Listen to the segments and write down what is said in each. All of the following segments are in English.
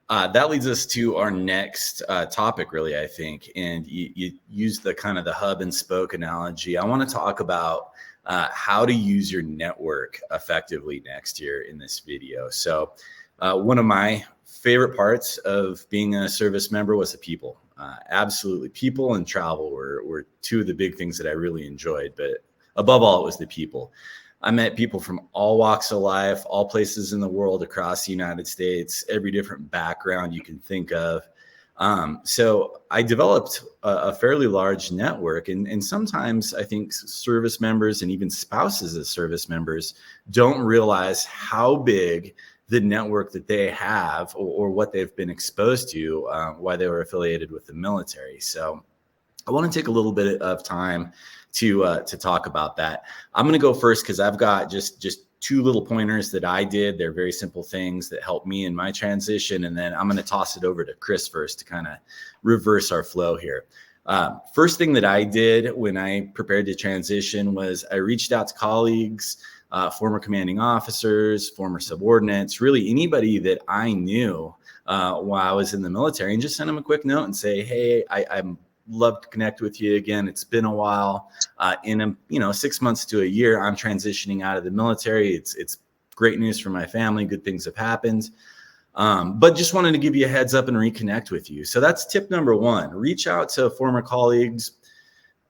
That leads us to our next topic, really, I think. And you use the kind of the hub and spoke analogy. I want to talk about how to use your network effectively next year in this video. So one of my favorite parts of being a service member was the people. Absolutely. People and travel were two of the big things that I really enjoyed. But above all, it was the people. I met people from all walks of life, all places in the world across the United States, every different background you can think of. So I developed a fairly large network. And sometimes I think service members and even spouses of service members don't realize how big the network that they have or what they've been exposed to while they were affiliated with the military. So I want to take a little bit of time to talk about that. I'm going to go first because I've got just two little pointers that I did. They're very simple things that helped me in my transition. And then I'm going to toss it over to Chris first to kind of reverse our flow here. First thing that I did when I prepared to transition was I reached out to colleagues, former commanding officers, former subordinates, really anybody that I knew while I was in the military, and just sent them a quick note and say, hey, I'm love to connect with you again. It's been a while. In 6 months to a year, I'm transitioning out of the military. It's great news for my family. Good things have happened. But just wanted to give you a heads up and reconnect with you. So that's tip number one. Reach out to former colleagues,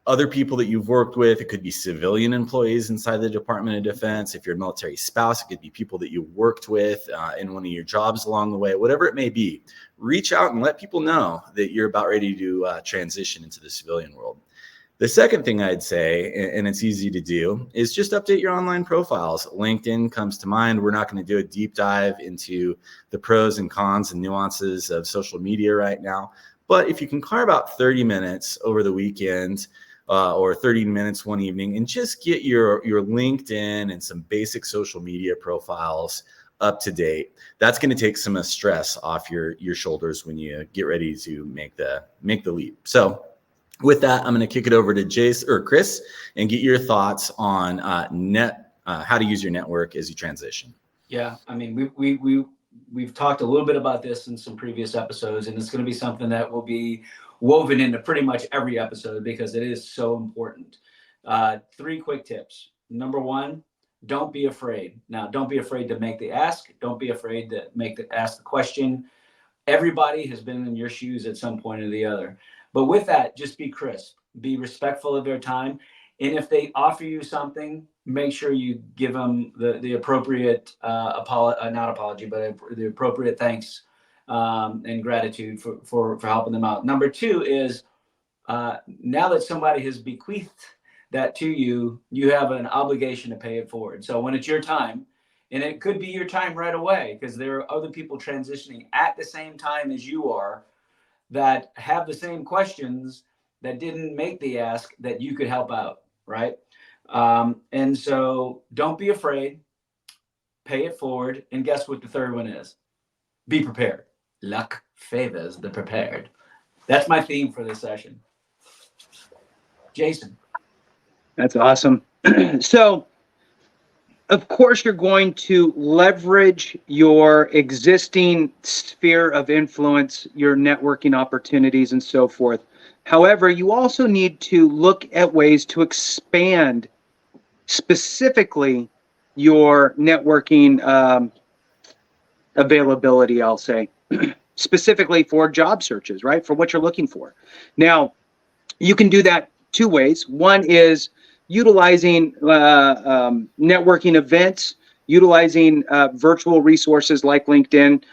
other people that you've worked with. It could be civilian employees inside the Department of Defense. If you're a military spouse, it could be people that you worked with in one of your jobs along the way, whatever it may be. Reach out and let people know that you're about ready to transition into the civilian world. The second thing I'd say, and it's easy to do, is just update your online profiles. LinkedIn comes to mind. We're not going to do a deep dive into the pros and cons and nuances of social media right now. But if you can carve out 30 minutes over the weekend, or 30 minutes one evening, and just get your LinkedIn and some basic social media profiles up to date. That's going to take some stress off your shoulders when you get ready to make the leap. So with that, I'm going to kick it over to Jace or Chris and get your thoughts on how to use your network as you transition. Yeah, I mean, we've talked a little bit about this in some previous episodes, and it's going to be something that will be woven into pretty much every episode because it is so important. 3 quick tips. Number 1, don't be afraid. Now, don't be afraid to make the ask. Don't be afraid to ask the question. Everybody has been in your shoes at some point or the other. But with that, just be crisp. Be respectful of their time. And if they offer you something, make sure you give them the appropriate not apology, but the appropriate thanks and gratitude for helping them out. Number 2 is now that somebody has bequeathed that to you, you have an obligation to pay it forward. So when it's your time, and it could be your time right away, because there are other people transitioning at the same time as you are that have the same questions that didn't make the ask that you could help out, right? And so don't be afraid, pay it forward, and guess what the third one is? Be prepared. Luck favors the prepared. That's my theme for this session. Jason. That's awesome. So, of course, you're going to leverage your existing sphere of influence, your networking opportunities, and so forth. However, you also need to look at ways to expand specifically your networking availability, I'll say, specifically for job searches, right? For what you're looking for. Now, you can do that 2 ways. One is utilizing networking events, utilizing virtual resources like LinkedIn,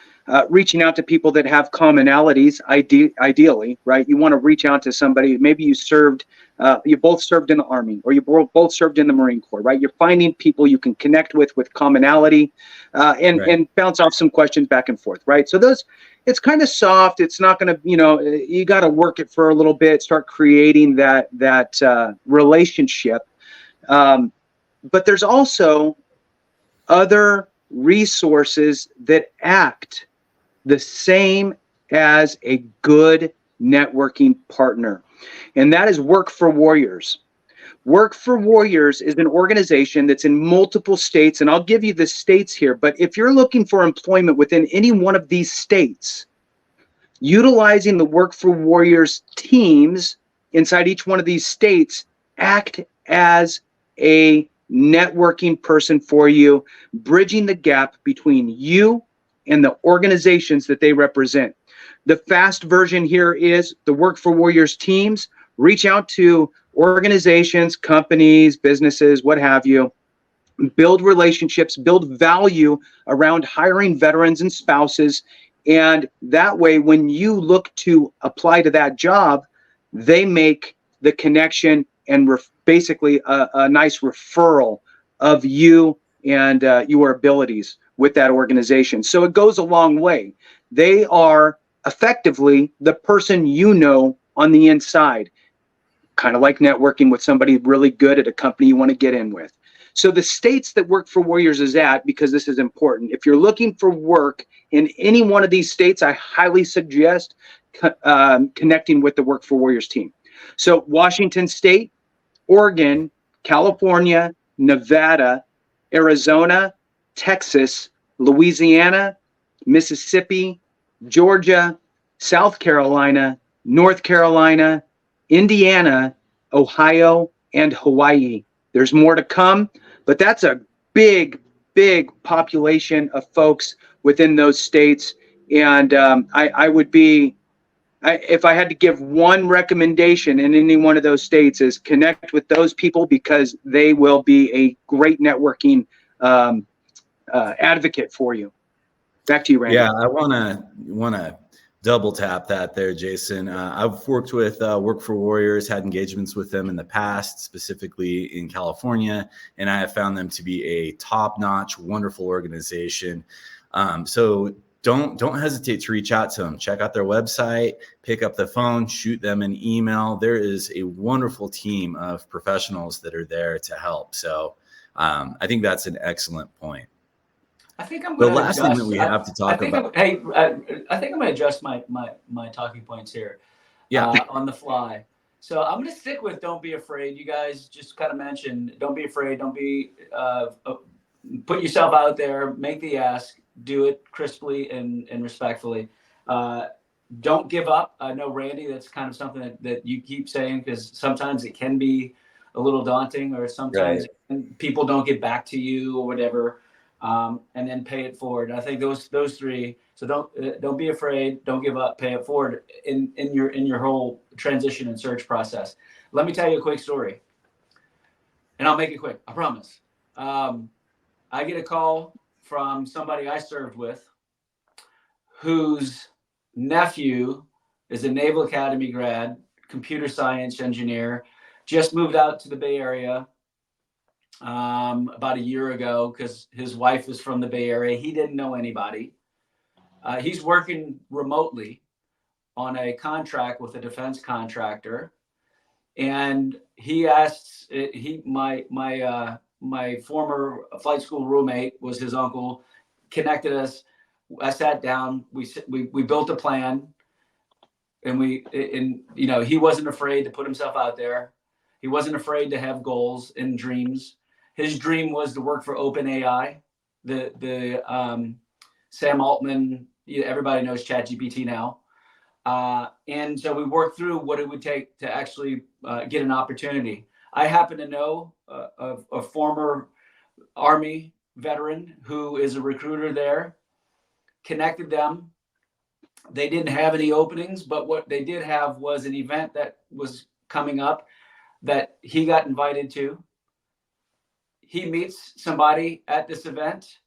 reaching out to people that have commonalities, ideally, right? You want to reach out to somebody, maybe you both served in the Army, or you both served in the Marine Corps, right? You're finding people you can connect with commonality, and bounce off some questions back and forth, right? So it's kind of soft. It's not going to, you got to work it for a little bit, start creating that relationship. But there's also other resources that act the same as a good networking partner. And that is Work for Warriors. Work for Warriors is an organization that's in multiple states, and I'll give you the states here. But if you're looking for employment within any one of these states, utilizing the Work for Warriors teams inside each one of these states act as a networking person for you, bridging the gap between you and the organizations that they represent. The fast version here is the Work for Warriors teams reach out to organizations, companies, businesses, what have you, build relationships, build value around hiring veterans and spouses. And that way, when you look to apply to that job, they make the connection and basically a nice referral of you and your abilities with that organization. So it goes a long way. They are effectively the person you know on the inside, kind of like networking with somebody really good at a company you want to get in with. So the states that Work for Warriors is at, because this is important, if you're looking for work in any one of these states, I highly suggest connecting with the Work for Warriors team. So Washington State, Oregon, California, Nevada, Arizona, Texas, Louisiana, Mississippi, Georgia, South Carolina, North Carolina, Indiana, Ohio, and Hawaii. There's more to come, but that's a big, big population of folks within those states. And I would be, if I had to give one recommendation in any one of those states, is connect with those people, because they will be a great networking advocate for you. Back to you, Randy. Yeah, I wanna double tap that there, Jason. I've worked with Work for Warriors, had engagements with them in the past, specifically in California, and I have found them to be a top-notch, wonderful organization. So don't hesitate to reach out to them. Check out their website, pick up the phone, shoot them an email. There is a wonderful team of professionals that are there to help. So I think that's an excellent point. I think I'm The going to last thing that we have to talk about. I think I'm going to adjust my talking points here. Yeah. On the fly. So I'm going to stick with don't be afraid. You guys just kind of mentioned don't be afraid. Don't be put yourself out there. Make the ask. Do it crisply and respectfully. Don't give up. I know, Randy, that's kind of something that you keep saying, because sometimes it can be a little daunting, or sometimes people don't get back to you or whatever. And then pay it forward. I think those three. So don't be afraid. Don't give up. Pay it forward in your whole transition and search process. Let me tell you a quick story, and I'll make it quick. I promise. I get a call from somebody I served with, whose nephew is a Naval Academy grad, computer science engineer, just moved out to the Bay Area about a year ago, because his wife is from the Bay Area. He didn't know anybody. He's working remotely on a contract with a defense contractor, and he asks, my former flight school roommate was his uncle, connected us. I sat down, we built a plan, and he wasn't afraid to put himself out there. He wasn't afraid to have goals and dreams. His dream was to work for OpenAI, the Sam Altman. Everybody knows ChatGPT now, and so we worked through what it would take to actually get an opportunity. I happen to know a former Army veteran who is a recruiter there. Connected them. They didn't have any openings, but what they did have was an event that was coming up that he got invited to. He meets somebody at this event.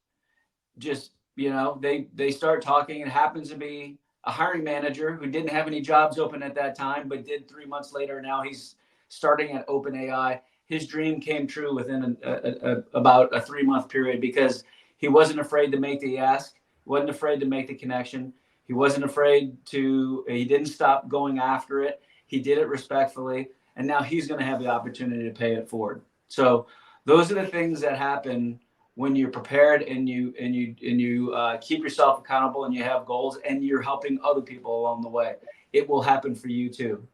Just, they start talking. It happens to be a hiring manager who didn't have any jobs open at that time, but did 3 months later. Now he's starting at OpenAI. His dream came true within about a 3-month period, because he wasn't afraid to make the ask, wasn't afraid to make the connection. He wasn't afraid he didn't stop going after it. He did it respectfully, and now he's going to have the opportunity to pay it forward. So those are the things that happen when you're prepared and you keep yourself accountable, and you have goals, and you're helping other people along the way. It will happen for you too.